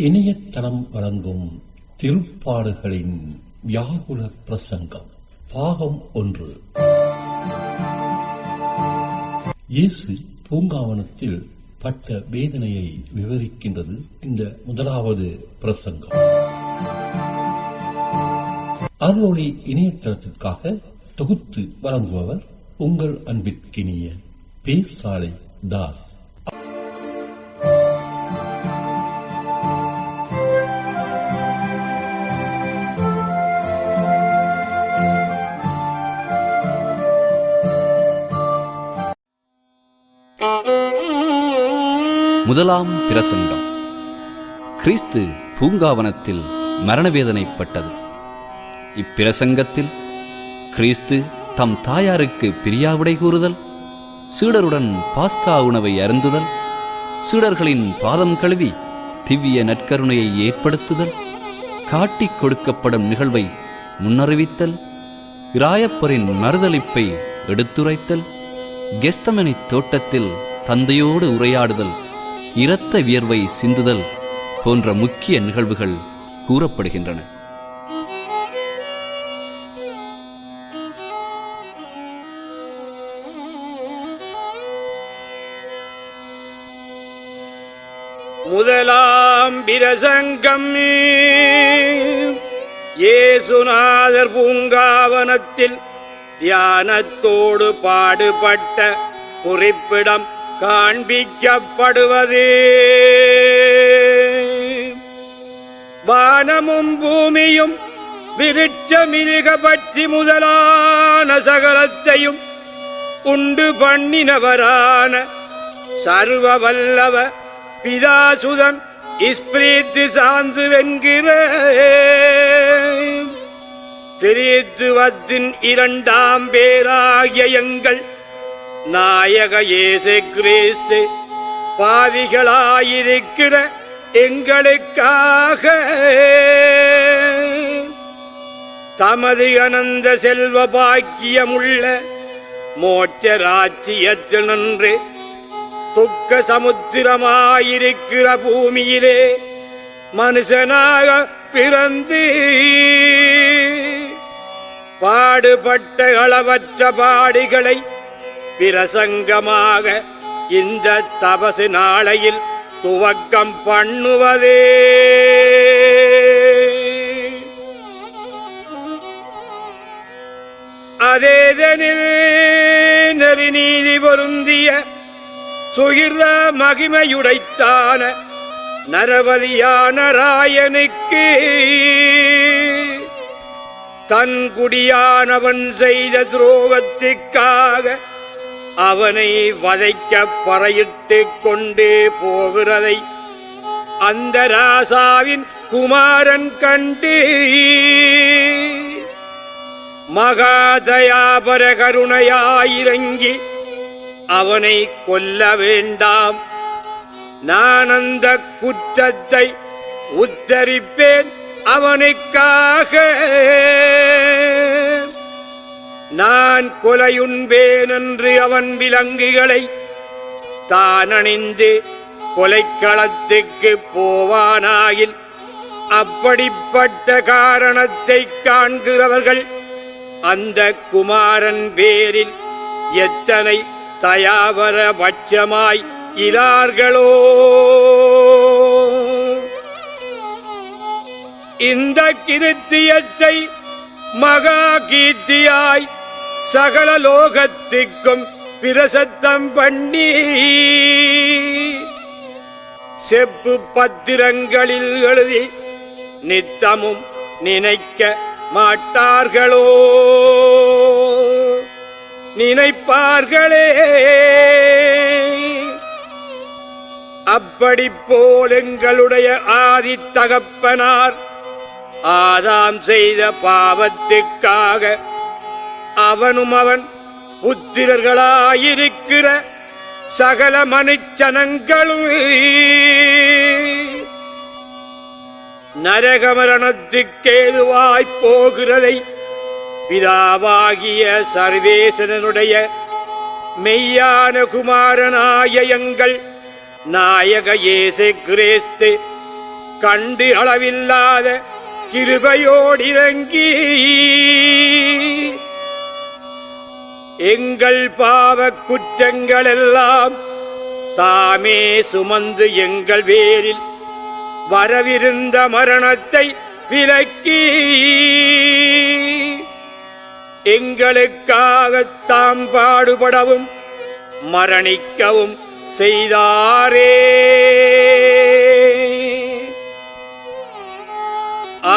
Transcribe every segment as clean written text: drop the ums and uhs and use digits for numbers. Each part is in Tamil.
இணையதளம் வழங்கும் திருப்பாடுகளின் வியாகுல பிரசங்கம் பாகம் 1. இயேசு பூங்காவனத்தில் பட்ட வேதனையை விவரிக்கின்றது இந்த முதலாவது பிரசங்கம். அருளொளி இணையதளத்திற்காக தொகுத்து வழங்குபவர் உங்கள் அன்பிற்கினிய பேசாலை தாஸ். முதலாம் பிரசங்கம். கிறிஸ்து பூங்காவனத்தில் மரணவேதனைப்பட்டது. இப்பிரசங்கத்தில் கிறிஸ்து தம் தாயாருக்கு பிரியாவிடை கூறுதல், சீடருடன் பாஸ்கா உணவை அருந்துதல், சீடர்களின் பாதம் கழுவி திவ்ய நற்கருணையை ஏற்படுத்துதல், காட்டிக் கொடுக்கப்படும் நிகழ்வை முன்னறிவித்தல், இராயப்பரின் மறுதலிப்பை எடுத்துரைத்தல், கெஸ்தமனி தோட்டத்தில் தந்தையோடு உரையாடுதல், இரத்த வியர்வை சிந்துதல் போன்ற முக்கிய நிகழ்வுகள் கூறப்படுகின்றன. முதலாம் பிரசங்கம். இயேசுநாதர் பூங்காவனத்தில் தியானத்தோடு பாடுபட்ட குறிப்பிடம் காண்பிக்கப்படுவது. வானமும் பூமியும் விருட்ச மிருக பட்சி முதலான சகலத்தையும் உண்டு பண்ணினவரான சர்வ வல்லவ பிதாசுதன் இஸ்பிரித்து சாந்துவென்கிற திரித்துவத்தின் இரண்டாம் பேராகிய எங்கள் நாயக இயேசு கிறிஸ்து பாவிகளாயிருக்கிற எங்களுக்காக தமது அனந்த செல்வ பாக்கியமுள்ள மோட்ச ராஜ்யத்தில் நின்று துக்க சமுத்திரமாயிருக்கிற பூமியிலே மனுஷனாக பிறந்து பாடுபட்ட அளவற்ற பாடுகளை பிரசங்கமாக இந்த தபசு நாளையில் துவக்கம் பண்ணுவதே. அதேதனில் நெறிநீதி பொருந்திய சுகிர்த மகிமையுடைத்தான நரபலியான ராயனுக்கு தன் குடியானவன் செய்த துரோகத்திற்காக அவனை வதைக்க பறையிட்டு கொண்டு போகிறதை அந்த ராசாவின் குமாரன் கண்டு மகாதயாபர கருணையாயிரங்கி அவனை கொல்ல வேண்டாம், நான் அந்த குற்றத்தை உத்தரிப்பேன், அவனுக்காக நான் கொலையுண்பேன் என்று அவன் விலங்குகளை தான் அணிந்து கொலைக்களத்துக்கு போவானாயில் அப்படிப்பட்ட காரணத்தை காண்கிறவர்கள் அந்த குமாரன் பேரில் எத்தனை தயாவர பட்சமாய் இரார்களோ. இந்த கிருத்தியத்தை மகா கீர்த்தியாய் சகல லோகத்திற்கும் பிரசத்தம் பண்ணி செப்பு பத்திரங்களில் எழுதி நித்தமும் நினைக்க மாட்டார்களோ? நினைப்பார்களே. அப்படி போல் எங்களுடைய ஆதி தகப்பனார் ஆதாம் செய்த பாவத்துக்காக அவனும் அவன் புத்திரர்களாயிருக்கிற சகல மனுச்சனங்களும் நரகமரணத்துக்கேதுவாய்ப் போகிறதை பிதாவாகிய சர்வேசனுடைய மெய்யான குமாரனாய எங்கள் நாயக இயேசு கிறிஸ்து கண்டு அளவில்லாத கிருபையோடிறங்கி எங்கள் பாவ குற்றங்கள் எல்லாம் தாமே சுமந்து எங்கள் பேரில் வரவிருந்த மரணத்தை விலக்கி எங்களுக்காக தாம் பாடுபடவும் மரணிக்கவும் செய்தாரே.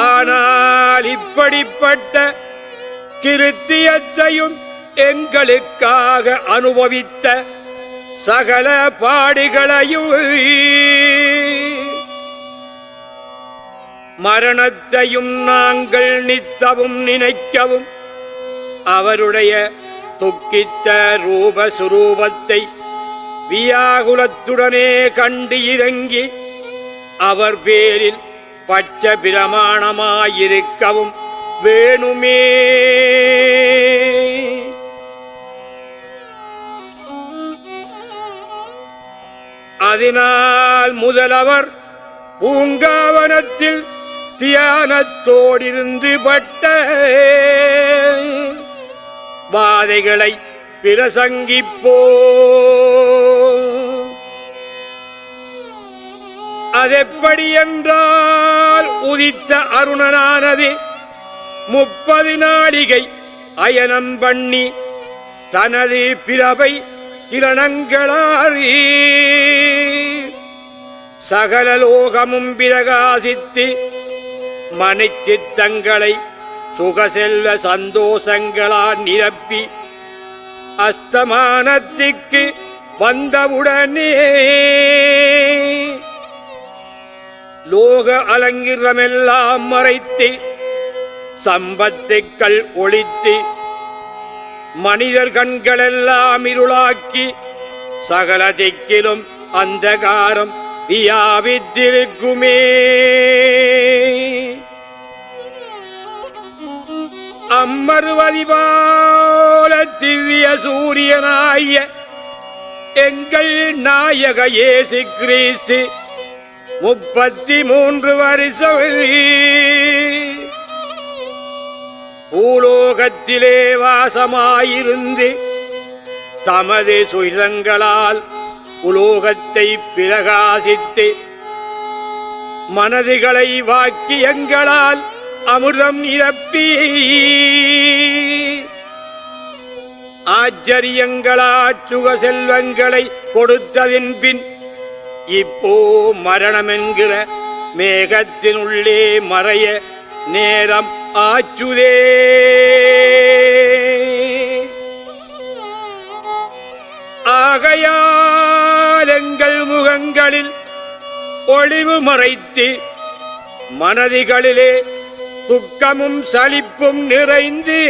ஆனால் இப்படிப்பட்ட கிருத்தியத்தையும் எங்களுக்காக அனுபவித்த சகல பாடுகளையும் மரணத்தையும் நாங்கள் நித்தவும் நினைக்கவும் அவருடைய துக்கித்த ரூபசுரூபத்தை வியாகுலத்துடனே கண்டு இறங்கி அவர் பேரில் பச்ச பிரமாணமாயிருக்கவும் வேணுமே. அதனால் முதலவர் பூங்காவனத்தில் தியானத்தோடிருந்து பட்ட வாதைகளை பிரசங்கிப்போ. அதெப்படி என்றால் உதித்த அருணனானது 30 நாளிகை அயனம் பண்ணி தனது பிரபை கிரணங்களால் சகல லோகமும் பிரகாசித்து மனிச்சித்தங்களை சுகசெல்வ சந்தோஷங்களால் நிரப்பி அஸ்தமானத்திற்கு வந்தவுடனே லோக அலங்கிரமெல்லாம் மறைத்து சம்பத்துக்கள் ஒளித்து மனிதர் கண்களெல்லாம் இருளாக்கி சகல திக்கிலும் அந்தகாரம் வியாபித்திருக்குமே. அம்மருவதி போல திவ்ய சூரியனாய எங்கள் நாயக இயேசு கிறிஸ்து 33 வருஷம் பூலோகத்திலே வாசமாயிருந்து தமது சுயங்களால் உலோகத்தை பிரகாசித்து மனதுகளை வாக்கியங்களால் அமிர்தம் நிரப்பி ஆச்சரியங்களாற்றுக செல்வங்களை கொடுத்ததின் பின் இப்போ மரணம் என்கிற மேகத்தினுள்ளே மறைய நேரம் ஆச்சுதே. ஆகையால் எங்கள் முகங்களில் ஒளிவு மறைத்து மனதிகளிலே துக்கமும் சலிப்பும் நிறைந்து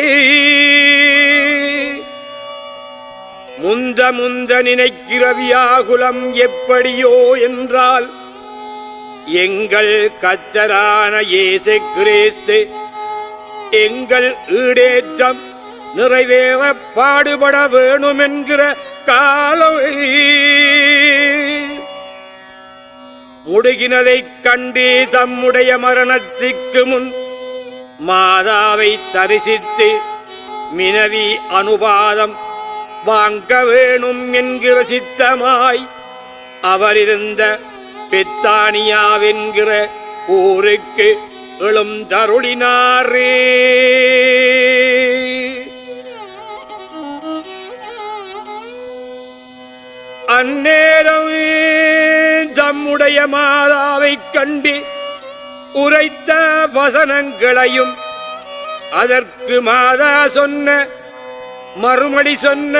முந்த முந்த நினைக்கிற வியாகுலம் எப்படியோ என்றால் எங்கள் கர்த்தரான இயேசு கிறிஸ்து எங்கள் ஈடேற்றம் நிறைவேற பாடுபட வேணும் என்கிற காலம் முடுகினதைக் கண்டு தம்முடைய மரணத்திற்கு முன் மாதாவை தரிசித்து மினவி அனுபாதம் வாங்க வேணும் என்கிற சித்தமாய் அவரிருந்த பெத்தானியாவென்கிற ஊருக்கு எழுந்தருளினாரே. அந்நேரம் தம்முடைய மாதாவைக் கண்டு உரைத்த வசனங்களையும் அதற்கு மாதா சொன்ன மறுமொழி சொன்ன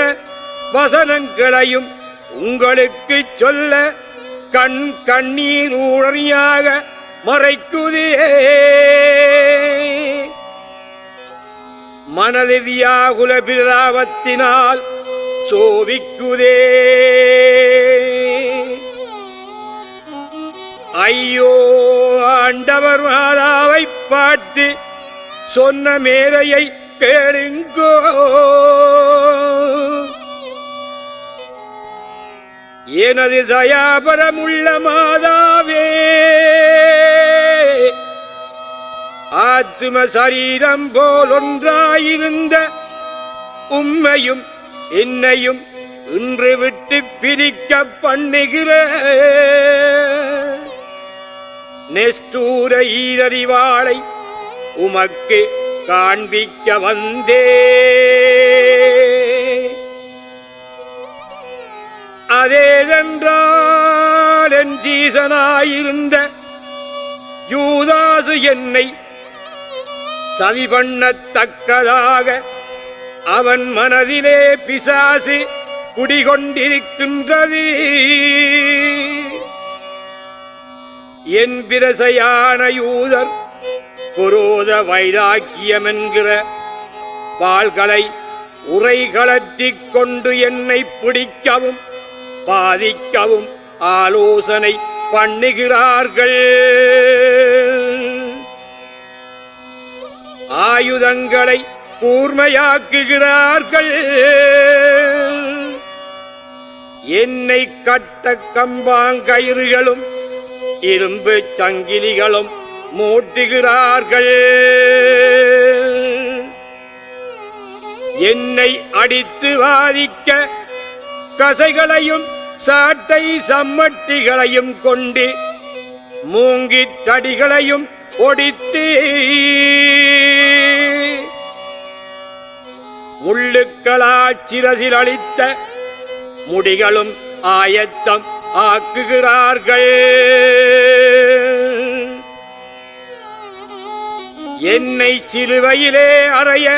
வசனங்களையும் உங்களுக்கு சொல்ல கண்ணீர் ஊழியாக மறைக்குதே. மனது வியாகுல பிராவத்தினால் சோபிக்குதே. ஐயோ, ஆண்டவர் மாதாவை பார்த்து சொன்ன மேலையை கேளுங்கோ. எனது தயாபரமுள்ள மாதாவே, ஆத்தும சரீரம் போல் ஒன்றாயிருந்த உம்மையும் என்னையும் இன்று விட்டு பிரிக்க பண்ணுகிற நெஸ்டூர ஈரறிவாளை உமக்கு காண்பிக்க வந்தே. அதேதென்றால் என் ஜீசனாயிருந்த யூதாசு என்னை சதி பண்ணத்தக்கதாக அவன் மனதிலே பிசாசு குடிகொண்டிருக்கின்றது. என் பிரசையான யூதர் குரோத வைராக்கியம் என்கிற வாள்களை உரைகளற்றிக் கொண்டு என்னை பிடிக்கவும் பாதிக்கவும் ஆலோசனை பண்ணுகிறார்கள். ஆயுதங்களை கூர்மையாக்குகிறார்கள். என்னை கட்ட கம்பாங்கயிறுகளும் இரும்பு சங்கிலிகளும் மூட்டுகிறார்கள். என்னை அடித்து வாதிக்க கசைகளையும் சாட்டை சம்மட்டிகளையும் கொண்டு மூங்கித் தடிகளையும் ஒடித்து முள்ளுக்களால் சிரசில் அளித்த முடிகளும் ஆயத்தம் ஆக்குகிறார்கள். என்னை சிலுவையிலே அறைய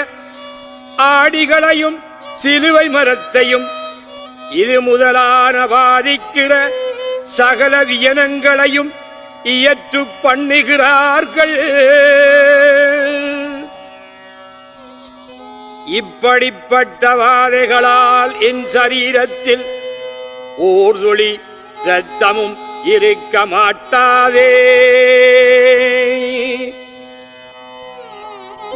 ஆடிகளையும் சிலுவை மரத்தையும் இது முதலான வாதிக்கிற சகல வியனங்களையும் இயற்று பண்ணுகிறார்கள். இப்படிப்பட்ட வாதைகளால் என் சரீரத்தில் ஊர்துளி இரத்தமும் இருக்க மாட்டாதே.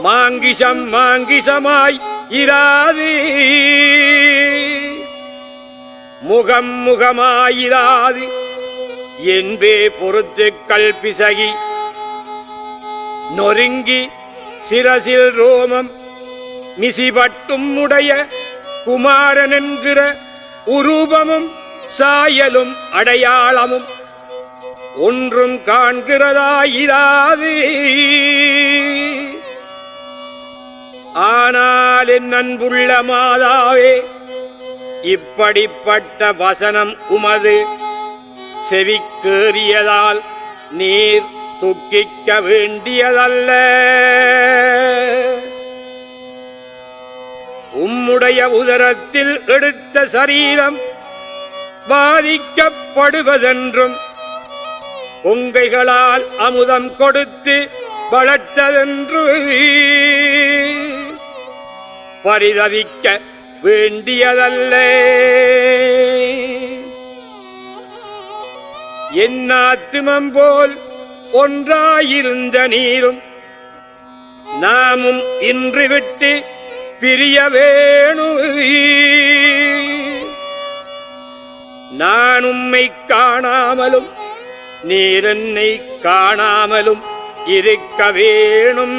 மாங்கிசம் மாங்கிசமாய் இராது, முகம் முகமாயிராது என்பே பொறுத்து கல்பிசகி நொறுங்கி சிரசில் ரோமம் மிசிபட்டும் உடைய குமாரன் என்கிற உரூபமும் சாயலும் அடையாளமும் ஒன்றும் காண்கிறதாயிராது. ஆனால் என் அன்புள்ள மாதாவே, இப்படிப்பட்ட வசனம் உமது செவிக்கேறியதால் நீர் துக்கிக்க வேண்டியதல்ல. உம்முடைய உதரத்தில் எடுத்த சரீரம் பாதிக்கப்படுவதென்றும் பொங்கைகளால் அமுதம் கொடுத்து வளர்த்ததென்று பரிதவிக்க வேண்டியதல்ல. என் ஆத்துமம் போல் ஒன்றாயிருந்த நீரும் நாமும் இன்று விட்டு பிரிய வேணும். நான் உம்மை காணாமலும் நீர் என்னை காணாமலும் இருக்க வேணும்.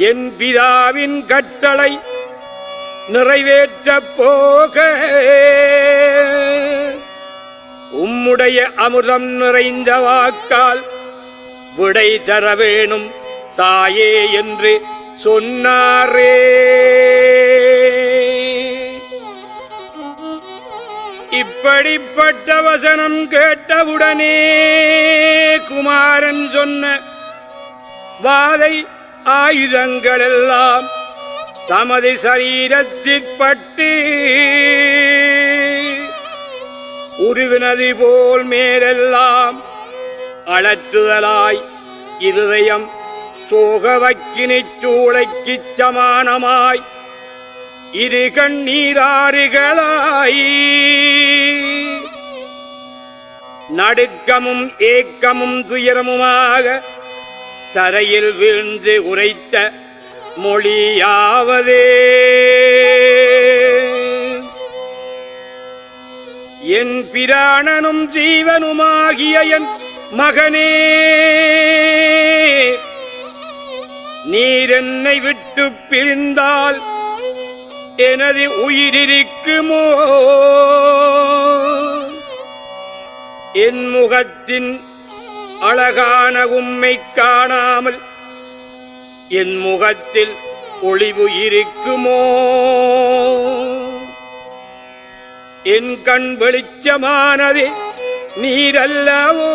என் பிதாவின் கட்டளை நிறைவேற்ற போக உம்முடைய அமிர்தம் நிறைந்த வாக்கால் விடை தர வேணும் தாயே என்று சொன்னாரே. இப்படிப்பட்ட வசனம் கேட்டவுடனே குமாரன் சொன்ன வாதை ஆயுதங்கள் எல்லாம் தமது சரீரத்திற்பட்டு உருவினது போல் மேலெல்லாம் அலற்றுதலாய் இருதயம் சோகவக்கினிச் சூளைக்குச் சமானமாய் இரு கண்ணீராறுகளாய் நடுக்கமும் ஏக்கமும் துயரமுமாக தரையில் வீழ்ந்து உரைத்த மொழியாவதே. என் பிராணனும் ஜீவனுமாகிய என் மகனே, நீர் என்னை விட்டு பிரிந்தால் எனது உயிரிருக்குமோ? என் முகத்தின் அழகான உம்மை காணாமல் என் முகத்தில் ஒளிவு இருக்குமோ? என் கண் வெளிச்சமானது நீரல்லவோ?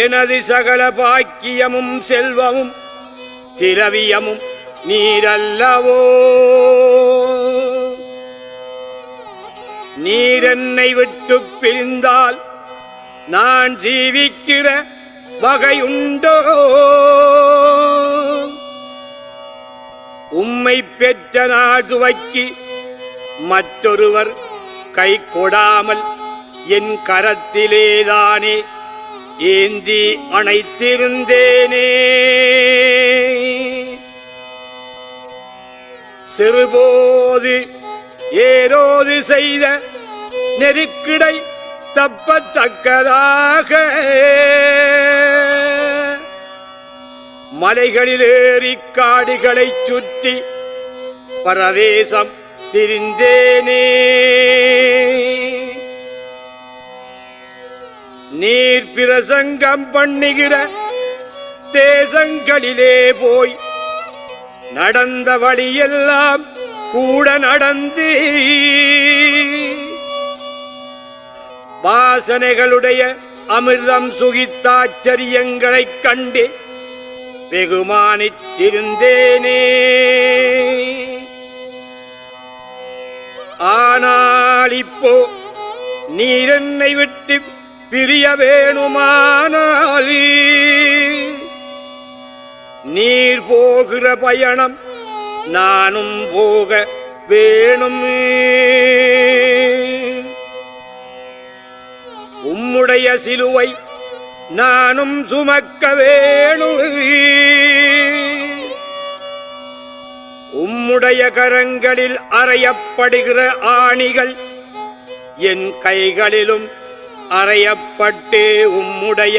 எனது சகல பாக்கியமும் செல்வமும் திரவியமும் நீரல்லவோ? நீர் என்னை விட்டு பிரிந்தால் நான் ஜீவிக்கிற வகையுண்டோ? உம்மை பெற்ற நாள் துவக்கி மற்றொருவர் கை கொடாமல் என் கரத்திலேதானே ஏந்தி அணைத்திருந்தேனே. சிறுபோது ஏரோது செய்த நெருக்கிடை தப்பத்தக்கதாக மலைகளில் ஏறி காடுகளை சுற்றி பரதேசம் திரிந்தேனே. நீர் பிரசங்கம் பண்ணுகிற தேசங்களிலே போய் நடந்த வழியெல்லாம் கூட நடந்து வாசனைகளுடைய அமிர்தம் சுகித்தாச்சரியங்களைக் கண்டு வெகுமானித்திருந்தேனே. ஆனால் இப்போ நீர் என்னை விட்டு பிரிய வேணுமானால் நீர் போகிற பயணம் நானும் போக வேணும். உம்முடைய சிலுவை நானும் சுமக்க வேணும். உம்முடைய கரங்களில் அறையப்படுகிற ஆணிகள் என் கைகளிலும் அறையப்பட்டு உம்முடைய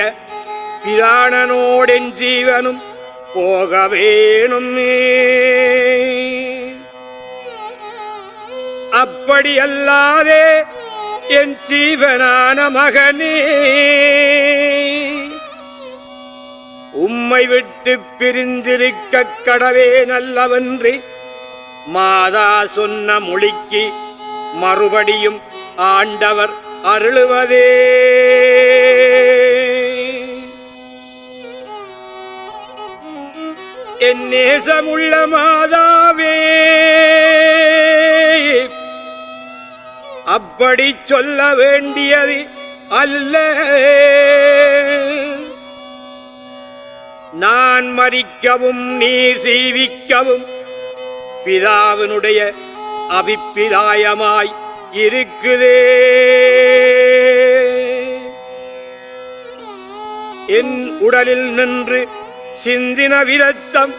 பிராணனோடென் ஜீவனும் போக வேணும். அப்படியல்லாதே என் ஜீவனான மகனே, உம்மை விட்டு பிரிந்திருக்க கடவே நல்லவன்றி மாதா சொன்ன மொழிக்கு மறுபடியும் ஆண்டவர் அருளுவதே. என் நேசமுள்ள மாதாவே, அப்படி சொல்ல வேண்டியது அல்ல. நான் மரிக்கவும் நீர் செய்விக்கவும் பிதாவினுடைய அபிப்பிராயமாய் இருக்குதே. என் உடலில் நின்று சிந்தின விரத்தம்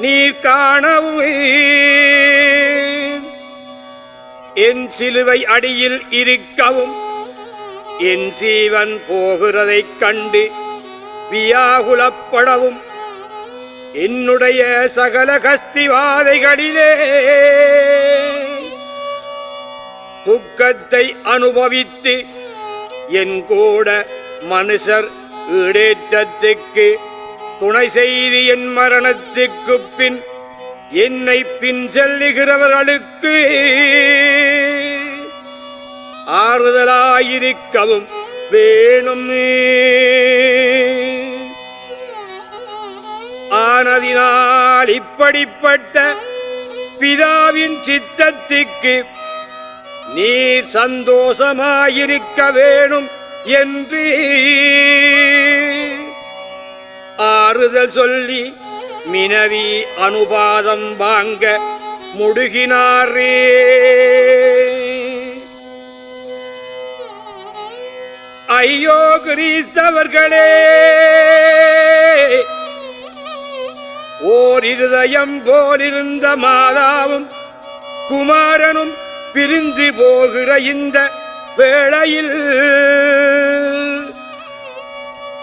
நீர் காணவும் என் சிலுவை அடியில் இருக்கவும் என் சீவன் போகிறதைக் கண்டு வியாகுலப்படவும் என்னுடைய சகல கஸ்திவாதைகளிலே துக்கத்தை அனுபவித்து என் கூட மனுஷர் ஈடேற்றத்துக்கு துணை செய்து என் மரணத்துக்கு பின் என்னை பின் செல்லுகிறவர்களுக்கு ஆறுதலாயிருக்கவும் வேணும். ஆனதினால் இப்படிப்பட்ட பிதாவின் சித்தத்துக்கு நீர் சந்தோஷமாயிருக்க வேணும் என்று ஆறுதல் சொல்லி மினவி அனுபாதம் வாங்க முடுகினாரே. ஐயோ கிறிஸ்தவர்களே, ஓர் இருதயம் போலிருந்த மாதாவும் குமாரனும் பிரிந்து போகிற இந்த வேளையில்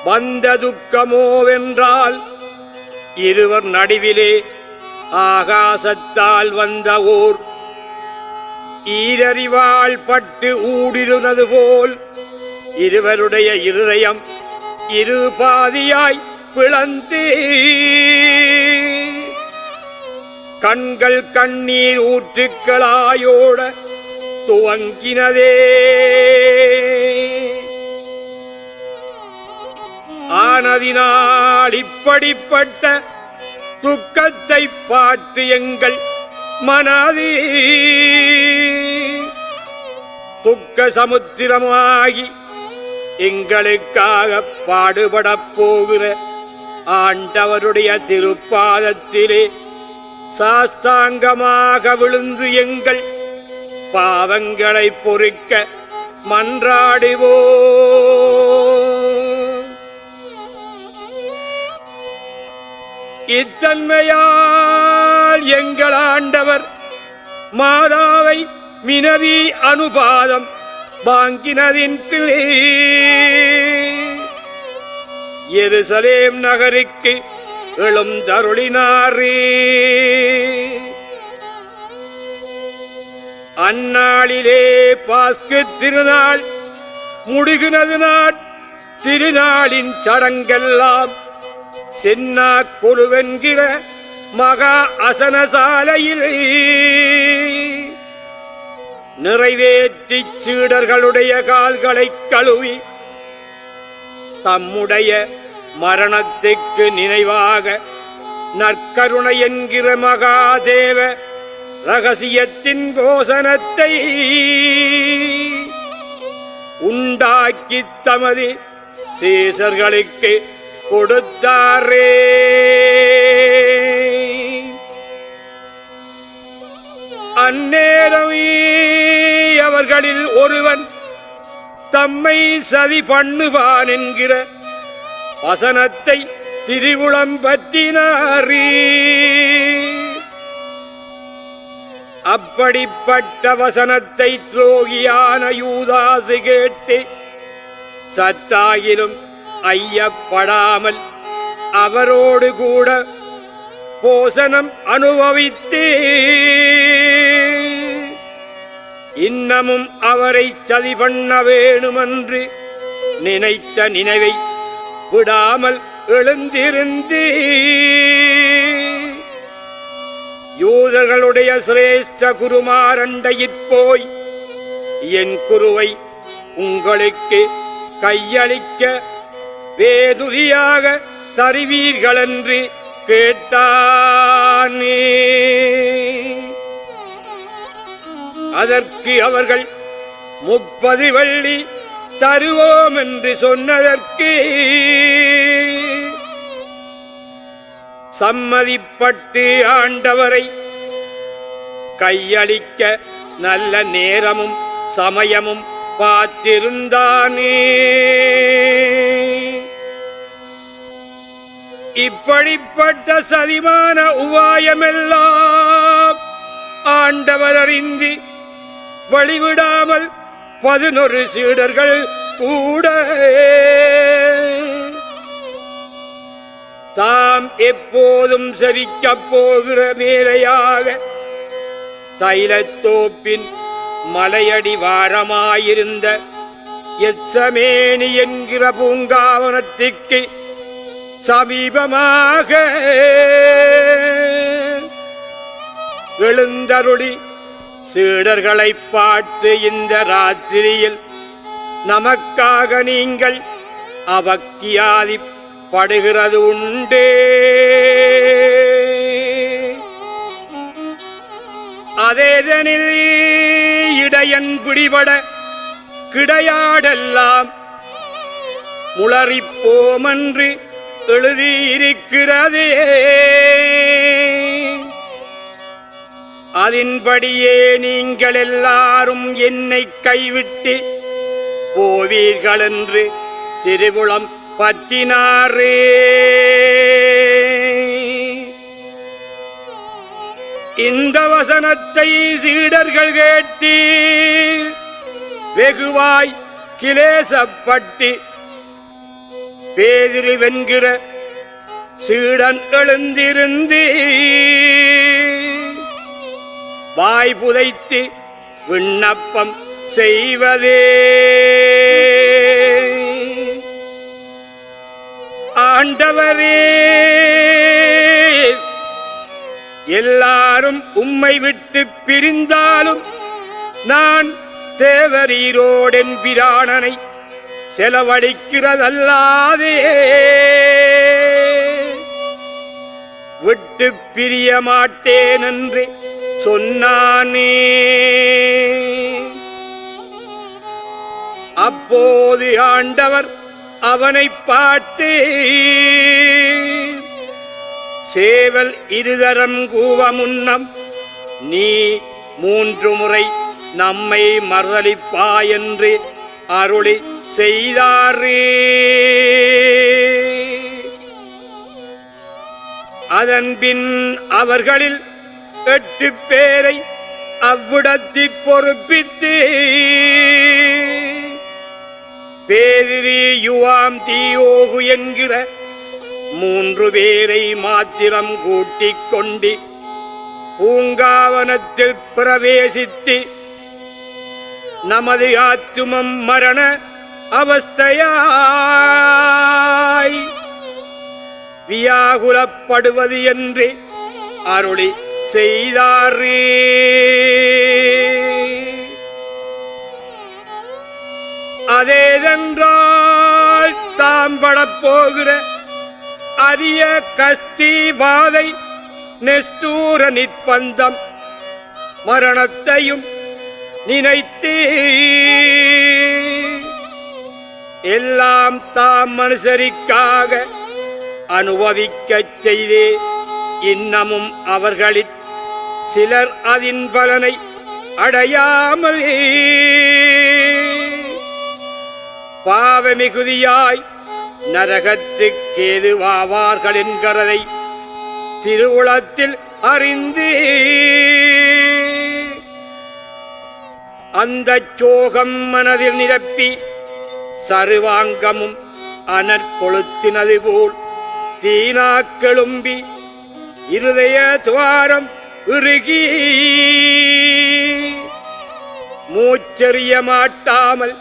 வந்த துக்கமோவென்றால் இருவர் நடுவிலே ஆகாசத்தால் வந்த ஓர் ஈரறிவாள் பட்டு ஊடிருந்தது போல் இருவருடைய இருதயம் இரு பாதியாய் பிளந்து கண்கள் கண்ணீர் ஊற்றுக்களாயோட துவங்கினதே. ஆனதினால் இப்படிப்பட்ட துக்கத்தை பார்த்து எங்கள் மனதி துக்க சமுத்திரமாகி எங்களுக்காக பாடுபடப் போகிற ஆண்டவருடைய திருப்பாதத்திலே சாஷ்டாங்கமாக விழுந்து எங்கள் பாவங்களை பொறுக்க மன்றாடுவோம். இத்தன்மையால் எங்கள் ஆண்டவர் மாதாவை மினவி அனுபாதம் வாங்கினதின் பிள்ளை எருசலேம் நகருக்கு எழுந்தருளினாரே. அந்நாளிலே பாஸ்கு திருநாள் முடிகினது திருநாளின் சடங்கெல்லாம் சென்னா கொலுவென்கிற மகா அசனசாலையில் நிறைவேற்றி சீடர்களுடைய கால்களை கழுவி தம்முடைய மரணத்துக்கு நினைவாக நற்கருணை என்கிற மகாதேவ ரகசியத்தின் போசனத்தை உண்டாக்கி தமது சீசர்களுக்கு கொடுத்தாரே. அந்நேரமே அவர்களில் ஒருவன் தம்மை சதி பண்ணுவான் என்கிற வசனத்தை திரிவுளம் பற்றினாரே. அப்படிப்பட்ட வசனத்தை துரோகியான யூதாசு கேட்டு சற்றாயிலும் ஐயப்படாமல் அவரோடு கூட போசனம் அனுபவித்து இன்னமும் அவரை சதி பண்ண வேணுமென்று நினைத்த நினைவை விடாமல் எழுந்திருந்து யூதர்களுடைய சிரேஷ்ட குருமாரண்டையிற் போய் என் குருவை உங்களுக்கு கையளிக்க வேதுதியாக தருவீர்கள் என்று கேட்டானே. அதற்கு அவர்கள் 30 வெள்ளி தருவோம் என்று சொன்னதற்கு சம்மதிப்பட்டு ஆண்டவரை கையளிக்க நல்ல நேரமும் சமயமும் பார்த்திருந்தானே. இப்படிப்பட்ட சதிமான உபாயமெல்லாம் ஆண்டவர் அறிந்து வழிவிடாமல் 11 சீடர்கள் கூட தாம் எப்போதும் செவிக்கப் போகிற மேலையாக தைலத்தோப்பின் மலையடி வாரமாயிருந்த எத்சமேனி என்கிற பூங்காவனத்திற்கு சமீபமாக எழுந்தருளி சீடர்களை பார்த்து, இந்த ராத்திரியில் நமக்காக நீங்கள் அவக்கியாதிப்படுகிறது உண்டே. அதேதனில் இடையன் பிடிபட கிடையாடெல்லாம் முளறிப்போமென்று எழுதியிருக்கிறதே. அதன்படியே நீங்கள் எல்லாரும் என்னை கைவிட்டு போவீர்கள் என்று திருவுளம் பற்றினாரே. இந்த வசனத்தை சீடர்கள் கேட்டு வெகுவாய் கிலேசப்பட்டு பேதிரு வென்கிற சீடன் எழுந்திருந்து வாய் புதைத்து விண்ணப்பம் செய்வதே, ஆண்டவரே, எல்லாரும் உம்மை விட்டு பிரிந்தாலும் நான் தேவரீரோடென் பிராணனை செலவழிக்கிறதல்லாதே விட்டு பிரிய மாட்டேன் என்று சொன்னானே. அப்போது ஆண்டவர் அவனை பார்த்து, சேவல் இருதரம் கூவ முன்னம் நீ 3 முறை நம்மை மறுதலிப்பாய் என்று அருளி செய்தாரே. அதன்பின் அவர்களில் 8 பேரை அவ்விடத்தில் பொறுப்பித்து பேதிரு, யுவாம், தீயோகு என்கிற 3 பேரை மாத்திரம் கூட்டிக் கொண்டு பூங்காவனத்தில் பிரவேசித்து நமது ஆத்துமம் மரண அவஸ்தையாய் வியாகுலப்படுவது என்று அருளி செய்தாரே. அதேதென்றால் தாம் படப்போகிற அரிய கஸ்தி வாதை நெஸ்தூர நிற்பந்தம் மரணத்தையும் நினைத்து எல்லாம் தாம் மனுஷரிக்காக அனுபவிக்கச் செய்தே இன்னமும் அவர்களில் சிலர் அதன் பலனை அடையாமல் பாவமிகுதியாய் நரகத்துக்கேதுவாவார்கள் என்கிறதை திருவுளத்தில் அறிந்து அந்த சோகம் மனதில் நிரப்பி சருவாங்கமும் அனற்கொளுத்தினது போல் தீனாக்கெழும்பி இருதய துவாரம் இறுகி மூச்செறிய மாட்டாமல்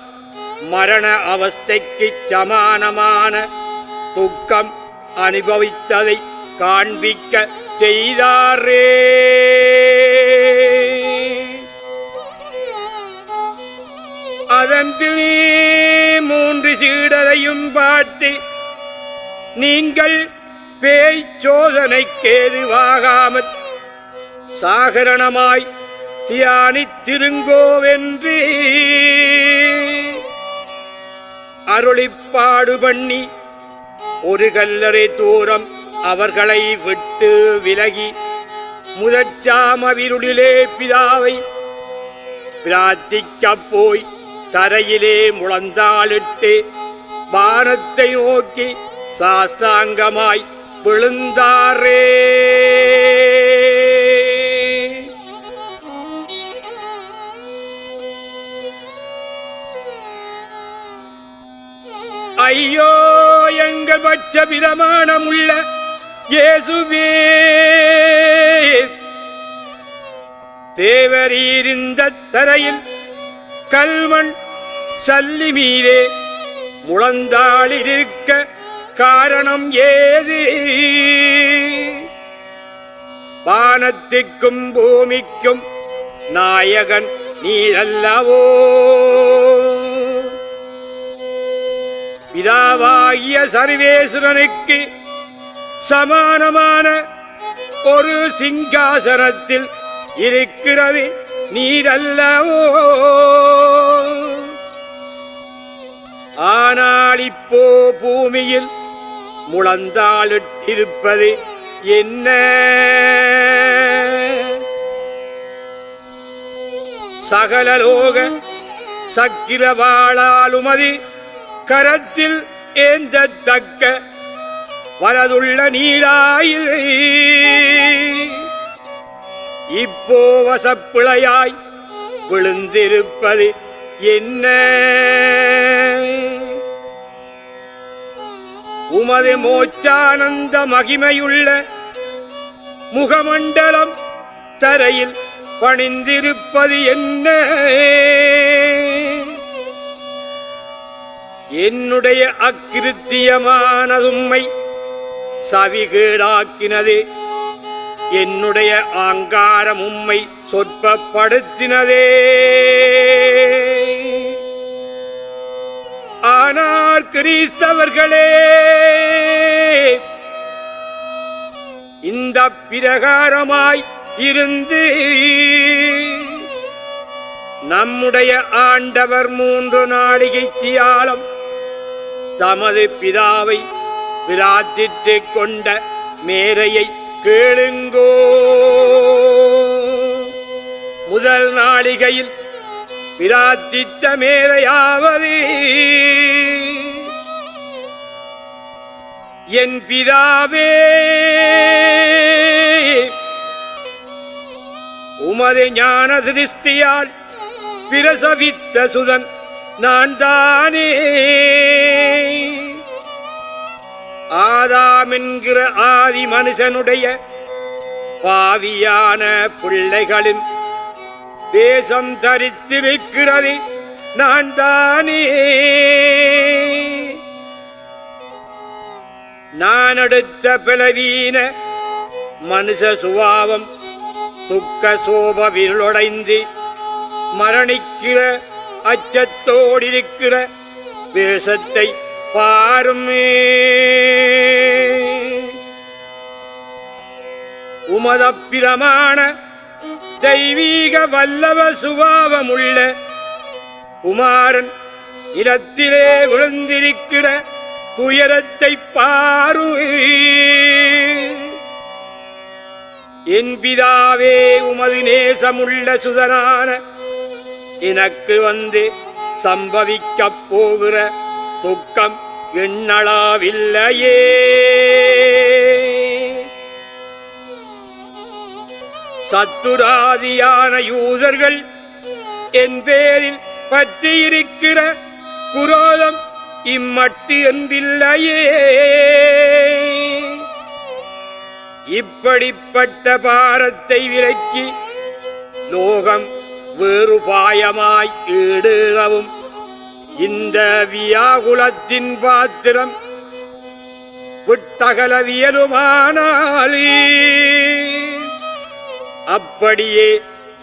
மரண அவஸ்தைக்கு சமானமான துக்கம் அனுபவித்ததை காண்பிக்க செய்தாரே. அதன் பின்னே 3 சீடரையும் பார்த்து, நீங்கள் பேய் சோதனைக்கேதுவாகாமல் சாகரணமாய் தியானித்திருங்கோவென்று அருளிப்பாடு பண்ணி ஒரு கல்லறை தூரம் அவர்களை விட்டு விலகி முதற்சாமவிருளிலே பிதாவை பிரார்த்திக்கப் போய் தரையிலே முழந்தாளிட்டு வானத்தை நோக்கி சாஸ்தாங்கமாய் விழுந்தாரே. ஐயோ, எங்கள் பட்ச பிரமாணமுள்ள இயேசுவே, தேவரீரிந்த தரையில் கல்மண் சல்லி மீதே முழந்தாளிருக்க காரணம் ஏது? வானத்திற்கும் பூமிக்கும் நாயகன் நீரல்லவோ? பிதாவாகிய சர்வேஸ்வரனுக்கு சமானமான ஒரு சிங்காசனத்தில் இருக்கிறது நீரல்லவோ? ஆனால் இப்போ பூமியில் முழந்தாளிட்டிருப்பது என்ன? சகலலோக சக்கிரவாளாலுமது கரத்தில் ஏந்தத்தக்க வலதுள்ள நீராயில் இப்போ வசப்பிழையாய் விழுந்திருப்பது என்ன உமது மோட்சானந்த மகிமையுள்ள முகமண்டலம் தரையில் பணிந்திருப்பது என்ன? என்னுடைய அக்கிருத்தியமானதும்மை சவிகேடாக்கினது, என்னுடைய ஆங்காரம் உம்மை சொற்பப்படுத்தினதே. ஆனால் கிறிஸ்தவர்களே, இந்த பிரகாரமாய் இருந்து நம்முடைய ஆண்டவர் 3 நாழிகை தியாலம் தமது பிதாவை பிரார்த்தித்துக் கொண்ட மேரையை கேளுங்கோ. முதல் நாளிகையில் பிரார்த்தித்த மேரையாவது, என் பிதாவே, உமது ஞான திருஷ்டியால் பிரசவித்த சுதன் நான் தானே. ஆதாம் என்கிற ஆதி மனுஷனுடைய பாவியான பிள்ளைகளின் தேசம் தரித்திருக்கிறது நான் தானே. நான் எடுத்த பலவீன மனுஷ சுபாவம் துக்க சோப விருளடைந்து மரணிக்கிற அச்சத்தோடிருக்கிற வேஷத்தை பாருமே. உமதப்பிரமான தெய்வீக வல்லவ சுபாவமுள்ள குமாரன் நிலத்திலே விழுந்திருக்கிற துயரத்தை பாரு. என் பிதாவே, உமது நேசமுள்ள சுதனான எனக்கு வந்து சம்பவிக்கப் போகிற துக்கம் எண்ணளவில்லையே. சத்துராதியான யூதர்கள் என் பேரில் பற்றியிருக்கிற குரோதம் இம்மட்டு என்றில்லையே. இப்படிப்பட்ட பாரத்தை விலக்கி லோகம் வேறுபாயமாய் ஈடுகவும் இந்த வியாகுலத்தின் பாத்திரம் விட்டகலவியலுமானாலே அப்படியே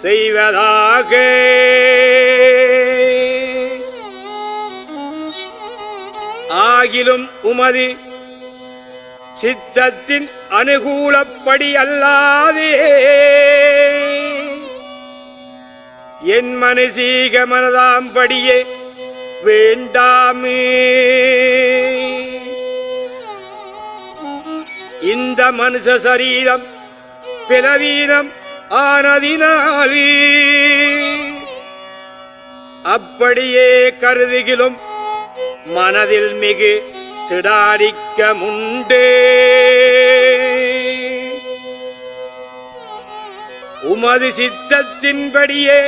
செய்வதாக. ஆகிலும் உமது சித்தத்தின் அனுகூலப்படி அல்லாதே என் மனசீக மனதாம்படியே வேண்டாமே. இந்த மனுஷ சரீரம் பலவீனம் ஆனதினாலே அப்படியே கருதுகிலும் மனதில் மிகு திடாரிக்க முண்டே. உமது சித்தத்தின்படியே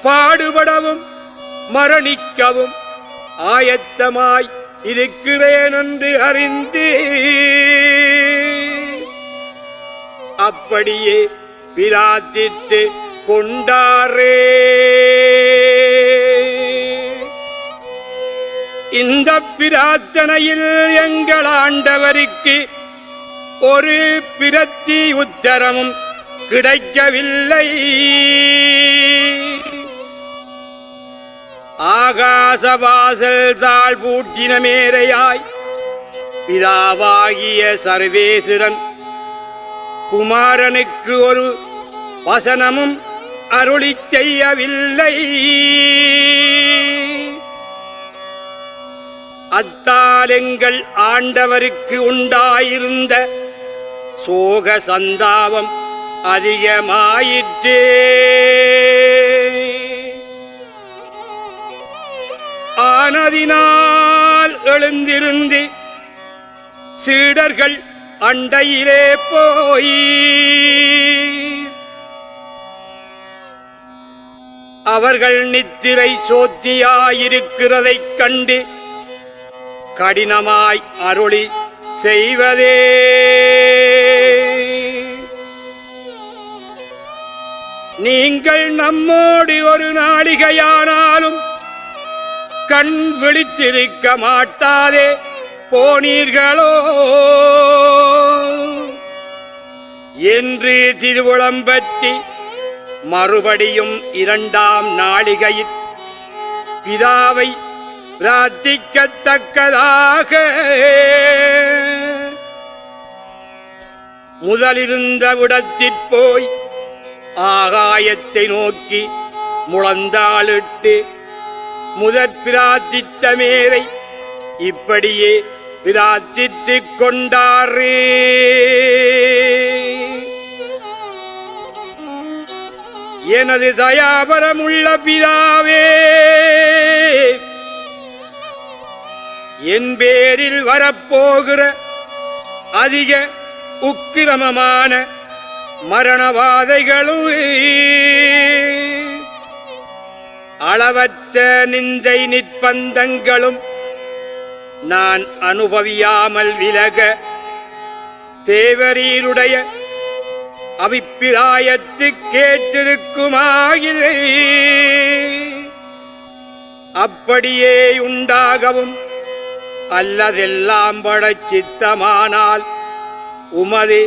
பாடுபடவும் மரணிக்கவும் ஆயத்தமாய் இருக்கிறேன் என்று அறிந்து அப்படியே பிரார்த்தித்து கொண்டாரே. இந்த பிரார்த்தனையில் எங்கள் ஆண்டவருக்கு ஒரு பிரத்தி உத்தரமும் கிடைக்கவில்லை. ஆகாசவாசல் தாழ் பூட்டின மேரையாய் பிதாவாகிய சர்வேசுரன் குமாரனுக்கு ஒரு வசனமும் அருளி செய்யவில்லை. அத்தால் எங்கள் ஆண்டவருக்கு உண்டாயிருந்த சோக சந்தாபம் அதிகமாயிற்றே. ஆனதினால் எழுந்திருந்து சீடர்கள் அண்டையிலே போய் அவர்கள் நித்திரை சோத்தியாயிருக்கிறதைக் கண்டு கடினமாய் அருளி செய்வதே. நீங்கள் நம்மோடு ஒரு நாளிகையானாலும் கண் விழித்திருக்க மாட்டாதே போனீர்களோ என்று திருவுளம்பற்றி மறுபடியும் 2ஆம் நாளிகையில் பிதாவை பிரார்த்திக்கத்தக்கதாக முதலிருந்த விடத்திற்போய் ஆகாயத்தை நோக்கி முழந்தாளிட்டு முதற் பிரார்த்தித்த மேரை இப்படியே பிரார்த்தித்துக் கொண்டாரே. எனது தயாபரமுள்ள பிதாவே, என் பேரில் வரப்போகிற அதிக உக்கிரமமான மரணவாதைகளும் அளவற்ற நிந்தை நிற்பந்தங்களும் நான் அனுபவியாமல் விலக தேவரீருடைய அபிப்பிராயத்து கேட்டிருக்குமாயிலே அப்படியே உண்டாகவும் அல்லதெல்லாம் படச் சித்தமானால் உமது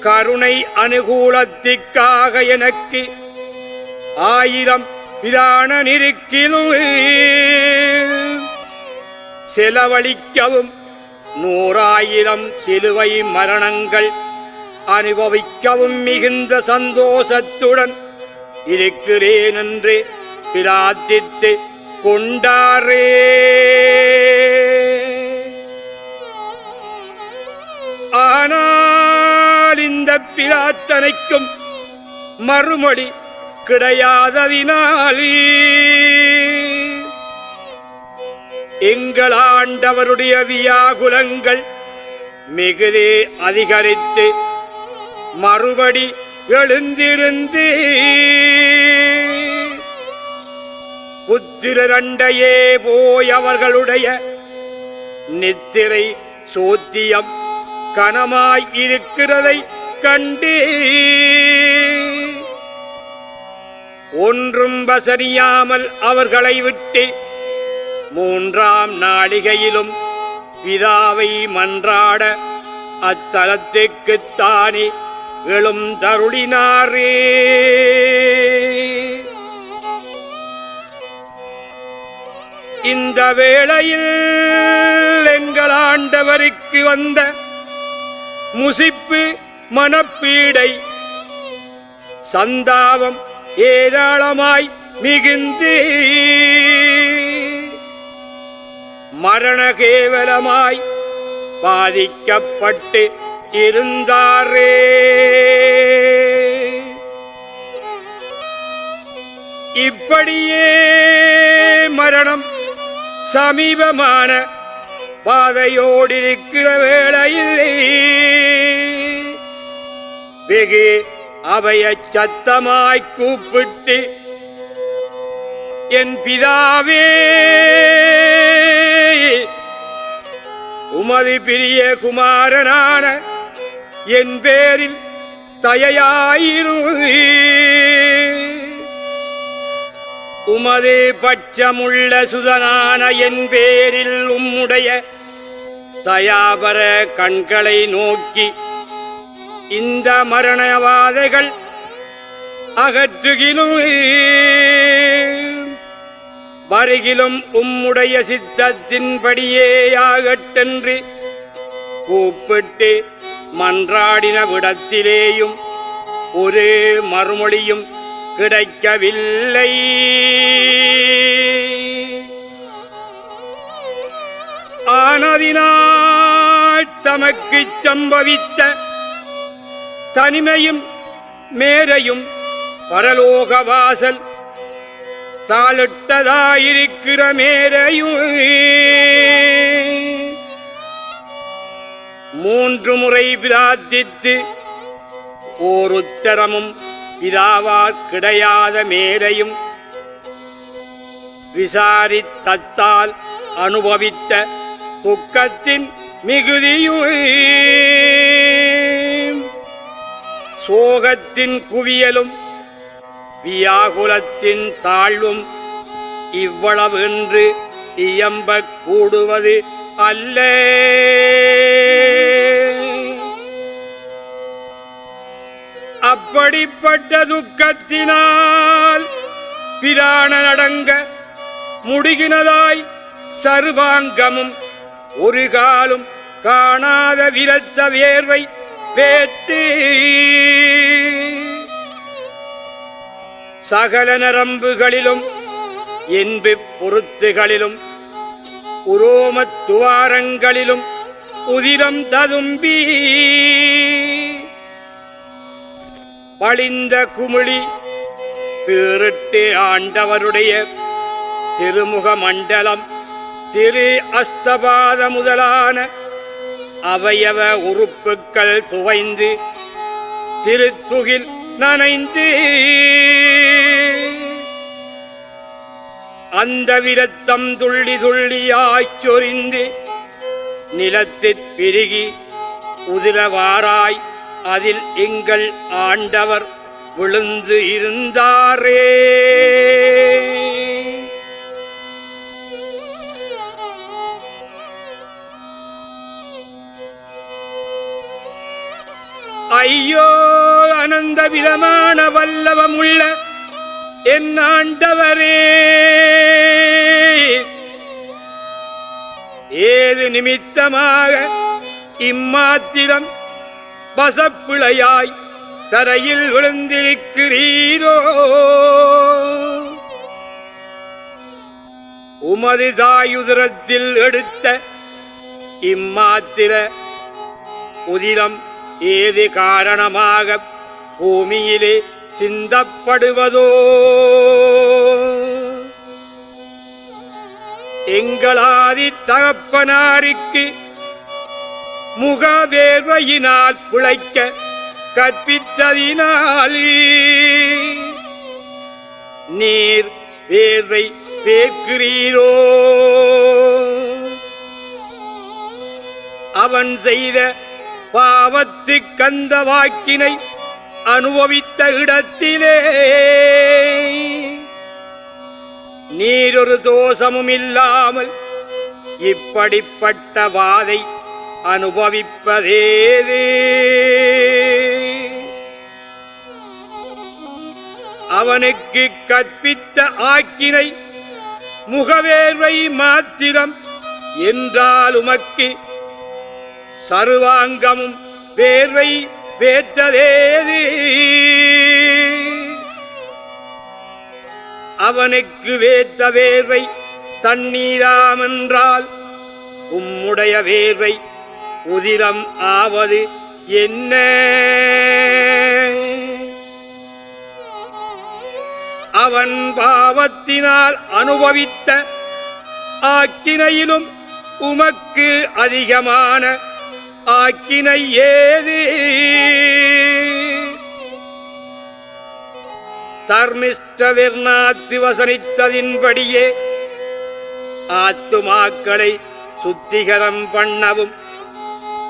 கருணை அனுகூலத்திற்காக எனக்கு 1000 பிராணனிருக்கிலும் செலவழிக்கவும் 100,000 சிலுவை மரணங்கள் அனுபவிக்கவும் மிகுந்த சந்தோஷத்துடன் இருக்கிறேன் என்று பிரார்த்தித்து கொண்டாரே. ஆனால் இந்த பிரார்த்தனைக்கும் மறுமொழி கிடையாததினால் எங்கள் ஆண்டவருடைய வியாகுலங்கள் மிகுதி அதிகரித்து மறுபடி எழுந்திருந்து புத்திரண்டையே போய் அவர்களுடைய நித்திரை சோத்தியம் கனமாய் இருக்கிறதை கண்டு ஒன்றும் வசனியாமல் அவர்களை விட்டு 3ஆம் நாளிகையிலும் பிதாவை மன்றாட அத்தலத்திற்குத்தானே எழுந்தருளினாரே. இந்த வேளையில் எங்கள் ஆண்டவருக்கு வந்த முசிப்பு மனப்பீடை சந்தாபம் ஏராளமாய் மிகுந்து மரண கேவலமாய் பாதிக்கப்பட்டு இருந்தாரே. இப்படியே மரணம் சமீபமான பாதையோடிருக்கிற வேளையில் வெகு அவைய சத்தமாய் கூப்பிட்டு, என் பிதாவே, உமது பிரிய குமாரனான என் பேரில் தயையாயிரும், உமது பட்சமுள்ள சுதனான என் பேரில் உம்முடைய தயாபர கண்களை நோக்கி இந்த மரணவாதைகள் அகற்றுகிலும் வருகிலும் உம்முடைய சித்தத்தின்படியேயாகட்டென்று கூப்பிட்டு மன்றாடின விடத்திலேயும் ஒரு மறுமொழியும் கிடைக்கவில்லை. ஆனதினால் தமக்கு சம்பவித்த தனிமையும் மேரையும் பரலோக வாசல் தாளிட்டதாயிருக்கிற மேரையும் 3 முறை பிரார்த்தித்து ஓர் உத்தரமும் பிதாவால் கிடையாத மேரையும் விசாரித்தத்தால் அனுபவித்த துக்கத்தின் மிகுதியும் சோகத்தின் குவியலும் வியாகுலத்தின் தாழ்வும் இவ்வளவு என்று இயம்பக் கூடுவது அல்ல. அப்படிப்பட்ட துக்கத்தினால் பிராணனடங்க முடிகினதாய் சர்வாங்கமும் ஒரு காலும் காணாத விரத்த வேர்வை வேத்து சகல நரம்புகளிலும் என்பு பொருத்துகளிலும் உரோமத் துவாரங்களிலும் உதிரம் ததும்பி பளிந்த குமிழி பேரிட்டு ஆண்டவருடைய திருமுக மண்டலம் திரு அஸ்தபாத முதலான அவயவ உறுப்புக்கள் துவைந்து திருத்துகில் நனைந்து அந்த விரத்தம் துள்ளி துள்ளியாய்ச் சொரிந்து நிலத்திற் பெருகி உதிரவாராய் அதில் எங்கள் ஆண்டவர் விழுந்து இருந்தாரே. ஐயோ அனந்த விதமான வல்லவமுள்ள என் ஆண்டவரே, ஏது நிமித்தமாக இம்மாத்திரம் பசப்பிழையாய் தரையில் விழுந்திருக்கிறீரோ? உமது தாயுதரத்தில் எடுத்த இம்மாத்திர உதிரம் ஏது காரணமாக பூமியிலே சிந்தப்படுவதோ? எங்களாதி தகப்பனாருக்கு முகவேர்வையினால் பிழைக்க கற்பித்ததினால் நீர் வேர்வை வேர்க்கிறீரோ? அவன் செய்த பாவத்து கந்த வாக்கினை அனுபவித்த இடத்திலே நீரொரு தோஷமும் இல்லாமல் இப்படிப்பட்ட வாதை அனுபவிப்பதேது? அவனுக்கு கற்பித்த ஆக்கினை முகவேர்வை மாத்திரம் என்றால் உமக்கு சர்வாங்கமும் வேர்வை வேற்றதேது? அவனுக்கு வேற்ற வேர்வை தண்ணீராமென்றால் உம்முடைய வேர்வை உதிரம் ஆவது என்ன? அவன் பாவத்தினால் அனுபவித்த ஆக்கினையிலும் உமக்கு அதிகமான ஆக்கினை ஏது? தர்மிஷ்டவிர்நாத்து வசனித்ததின்படியே ஆத்துமாக்களை சுத்திகரம் பண்ணவும்